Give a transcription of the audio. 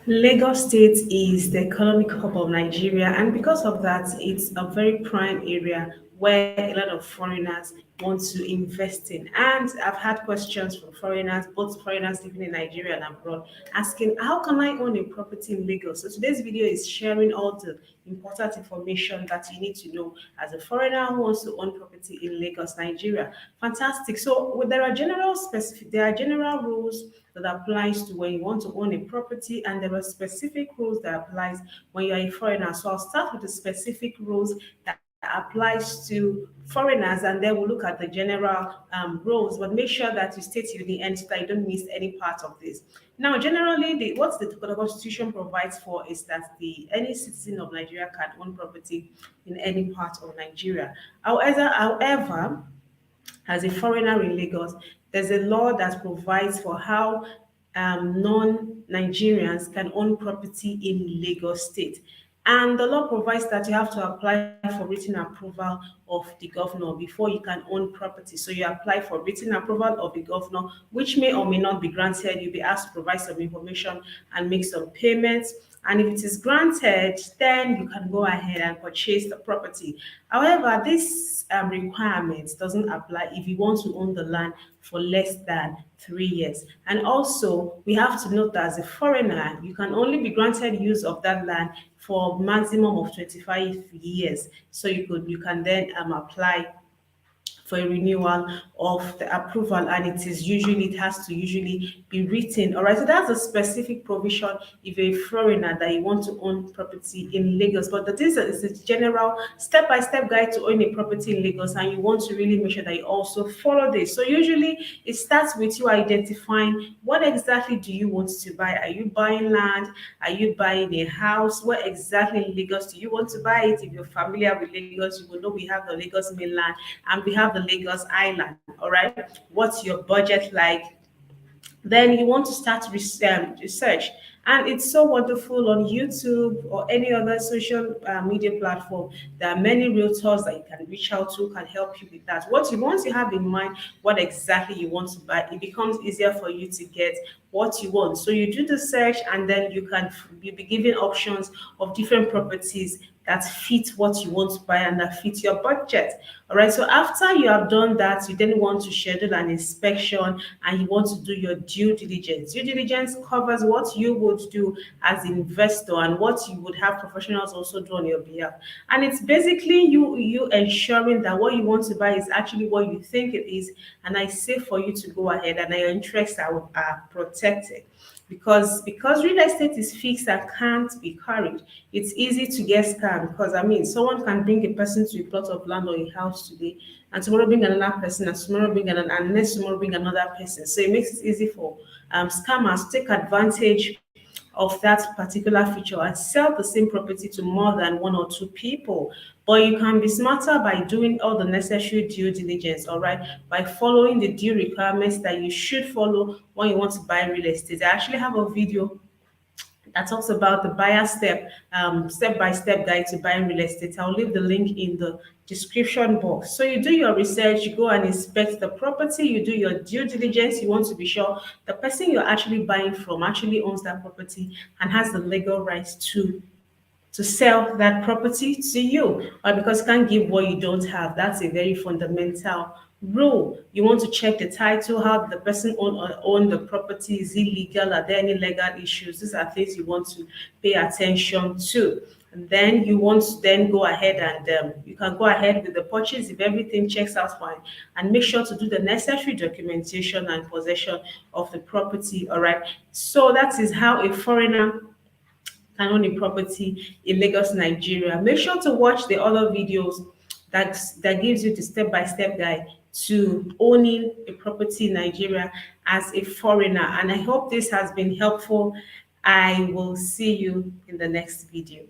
Lagos State is the economic hub of Nigeria, and because of that, it's a very prime area where a lot of foreigners want to invest in. And I've had questions from foreigners, both foreigners living in Nigeria and abroad, asking, how can I own a property in Lagos? So today's video is sharing all the important information that you need to know as a foreigner who wants to own property in Lagos, Nigeria. Fantastic. So there are general rules that applies to when you want to own a property, and there are specific rules that applies when you're a foreigner. So I'll start with the specific rules that applies to foreigners, and then we'll look at the general rules. But make sure that you stay till the end so that you don't miss any part of this. Now, generally, what the Constitution provides for is that the any citizen of Nigeria can own property in any part of Nigeria. However, as a foreigner in Lagos, there's a law that provides for how non-Nigerians can own property in Lagos State. And the law provides that you have to apply for written approval of the governor before you can own property. So you apply for written approval of the governor, which may or may not be granted. You'll be asked to provide some information and make some payments. And if it is granted, then you can go ahead and purchase the property. However, this requirement doesn't apply if you want to own the land for less than 3 years. And also, we have to note that as a foreigner, you can only be granted use of that land for maximum of 25 years. So you can then apply for a renewal of the approval, and it has to usually be written. All right, so that's a specific provision if you're a foreigner that you want to own property in Lagos. But this is a general step-by-step guide to own a property in Lagos, and you want to really make sure that you also follow this. So usually it starts with you identifying what exactly do you want to buy. Are you buying land? Are you buying a house? Where exactly in Lagos do you want to buy it? If you're familiar with Lagos, you will know we have the Lagos mainland and we have the Lagos Island. All right. What's your budget like? Then you want to start research. And it's so wonderful on YouTube or any other social media platform. There are many realtors that you can reach out to, can help you with that. Once you have in mind what exactly you want to buy, it becomes easier for you to get what you want. So you do the search, and then you'll be given options of different properties that fit what you want to buy and that fit your budget. All right. So after you have done that, you then want to schedule an inspection and you want to do your due diligence. Due diligence covers what you would do as an investor and what you would have professionals also do on your behalf. And it's basically you ensuring that what you want to buy is actually what you think it is, and I say for you to go ahead and your interests are protected. Because real estate is fixed and can't be carried, it's easy to get scammed. Because I mean, someone can bring a person to a plot of land or a house today, and tomorrow bring another person, and tomorrow bring another, and next tomorrow bring another person. So it makes it easy for scammers to take advantage of that particular feature and sell the same property to more than one or two people. But you can be smarter by doing all the necessary due diligence, all right, by following the due requirements that you should follow when you want to buy real estate. I actually have a video that talks about the buyer step-by-step guide to buying real estate. I'll leave the link in the description box. So you do your research, you go and inspect the property, you do your due diligence. You want to be sure the person you're actually buying from actually owns that property and has the legal rights to sell that property to you, or because you can't give what you don't have. That's a very fundamental rule. You want to check the title, how the person own the property, is it legal, are there any legal issues? These are things you want to pay attention to. And then you want to then go ahead and you can go ahead with the purchase if everything checks out fine, and make sure to do the necessary documentation and possession of the property. All right. So that is how a foreigner can own a property in Lagos, Nigeria. Make sure to watch the other videos that gives you the step-by-step guide to owning a property in Nigeria as a foreigner. And I hope this has been helpful. I will see you in the next video.